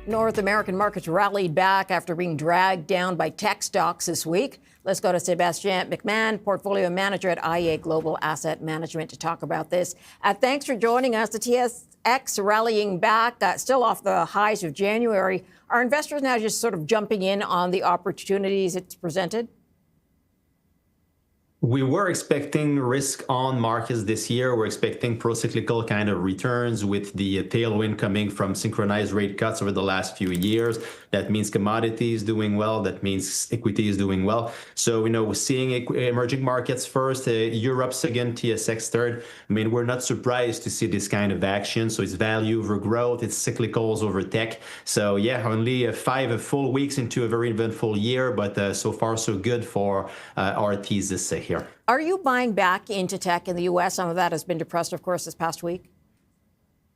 North American markets rallied back after being dragged down by tech stocks this week. Let's go to Sébastien Mc Mahon, portfolio manager at IA Global Asset Management, to talk about this. Thanks for joining us. The TSX rallying back, still off the highs of January. Are investors now just sort of jumping in on the opportunities it's presented? We were expecting risk on markets this year. We're expecting pro-cyclical kind of returns with the tailwind coming from synchronized rate cuts over the last few years. That means commodities doing well. That means equity is doing well. So, we're seeing emerging markets first, Europe second, TSX third. I mean, we're not surprised to see this kind of action. So it's value over growth, it's cyclicals over tech. So yeah, only 5 full weeks into a very eventful year, but so far so good for our thesis here. Are you buying back into tech in the U.S.? Some of that has been depressed, of course, this past week.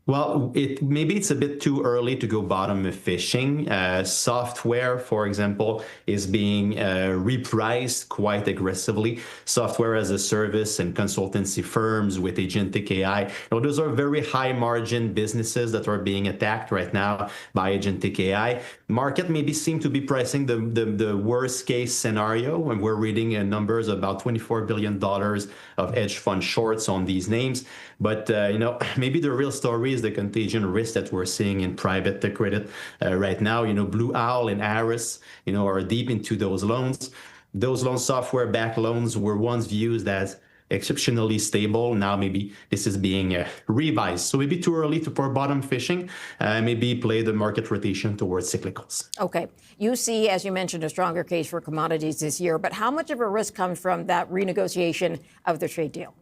Well, maybe it's a bit too early to go bottom fishing. Software, for example, is being repriced quite aggressively. Software as a service and consultancy firms with agentic AI. Those are very high margin businesses that are being attacked right now by agentic AI. Market maybe seem to be pricing the worst case scenario when we're reading numbers about $24 billion of hedge fund shorts on these names. But, maybe the real story is the contagion risk that we're seeing in private credit right now. Blue Owl and Aris, are deep into those loans. Those loan software-backed loans were once viewed as exceptionally stable. Now maybe this is being revised. So maybe too early for bottom fishing. Maybe play the market rotation towards cyclicals. Okay. You see, as you mentioned, a stronger case for commodities this year. But how much of a risk comes from that renegotiation of the trade deal?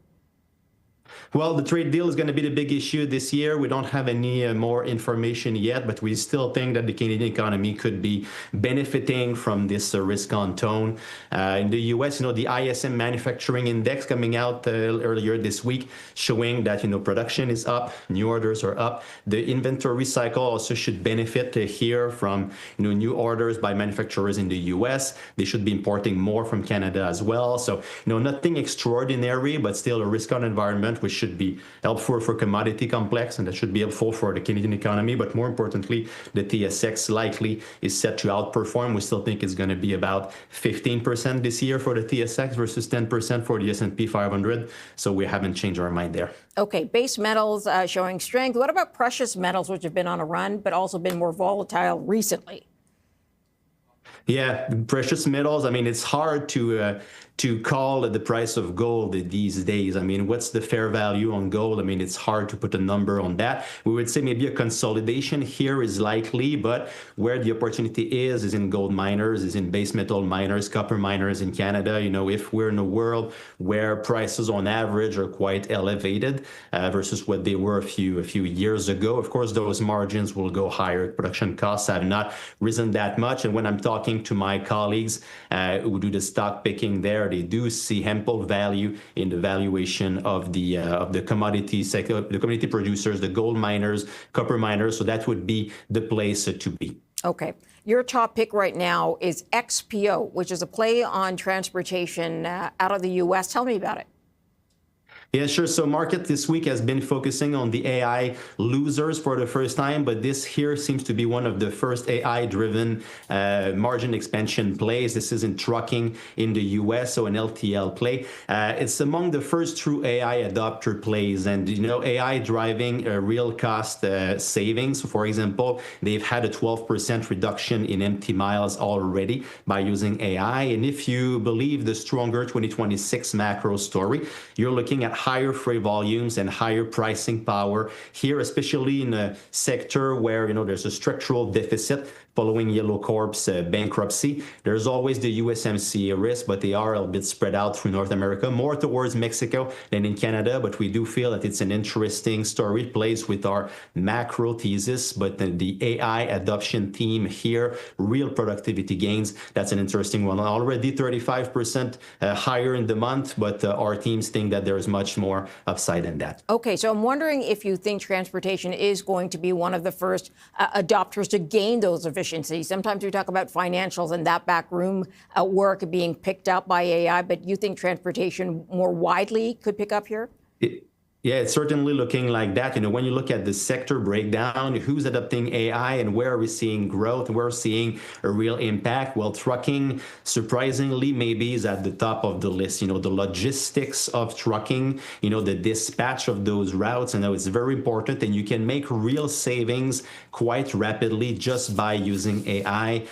Well, the trade deal is going to be the big issue this year. We don't have any more information yet, but we still think that the Canadian economy could be benefiting from this risk-on tone. In the U.S., the ISM manufacturing index coming out earlier this week showing that, production is up, new orders are up. The inventory cycle also should benefit here from, new orders by manufacturers in the U.S. They should be importing more from Canada as well. So, nothing extraordinary, but still a risk-on environment, which should be helpful for commodity complex, and that should be helpful for the Canadian economy. But more importantly, the TSX likely is set to outperform. We still think it's going to be about 15% this year for the TSX versus 10% for the S&P 500. So we haven't changed our mind there. Okay, base metals showing strength. What about precious metals, which have been on a run, but also been more volatile recently? Yeah, precious metals. I mean, it's hard to call the price of gold these days. I mean, what's the fair value on gold? I mean, it's hard to put a number on that. We would say maybe a consolidation here is likely, but where the opportunity is in gold miners, is in base metal miners, copper miners in Canada. If we're in a world where prices on average are quite elevated versus what they were a few years ago, of course, those margins will go higher. Production costs have not risen that much. And when I'm talking to my colleagues who do the stock picking there, they do see ample value in the valuation of the commodity sector, the commodity producers, the gold miners, copper miners. So that would be the place to be. Okay. Your top pick right now is XPO, which is a play on transportation out of the U.S. Tell me about it. Yeah, sure. So market this week has been focusing on the AI losers for the first time, but this here seems to be one of the first AI-driven margin expansion plays. This is in trucking in the U.S., so an LTL play. It's among the first true AI adopter plays, and AI driving a real cost savings. So for example, they've had a 12% reduction in empty miles already by using AI. And if you believe the stronger 2026 macro story, you're looking at higher freight volumes and higher pricing power here, especially in a sector where there's a structural deficit following Yellow Corp's bankruptcy. There's always the USMCA risk, but they are a bit spread out through North America, more towards Mexico than in Canada. But we do feel that it's an interesting story. It plays with our macro thesis, but the AI adoption theme here, real productivity gains, that's an interesting one. Already 35% higher in the month, but our teams think that there's much more upside in that. Okay, so I'm wondering if you think transportation is going to be one of the first adopters to gain those efficiencies. Sometimes we talk about financials and that backroom work being picked up by AI, but you think transportation more widely could pick up here? Yeah, it's certainly looking like that. When you look at the sector breakdown, who's adopting AI and where are we seeing growth, we're seeing a real impact. Well, trucking, surprisingly, maybe is at the top of the list. The logistics of trucking, the dispatch of those routes, it's very important, and you can make real savings quite rapidly just by using AI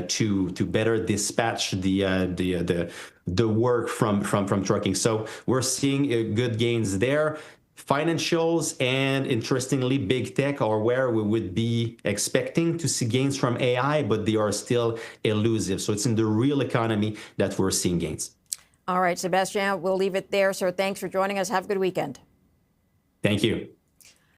to better dispatch the work from trucking. So we're seeing good gains there. Financials and, interestingly, big tech are where we would be expecting to see gains from AI, but they are still elusive. So it's in the real economy that we're seeing gains. All right, Sébastien, we'll leave it there. Sir, thanks for joining us. Have a good weekend. Thank you.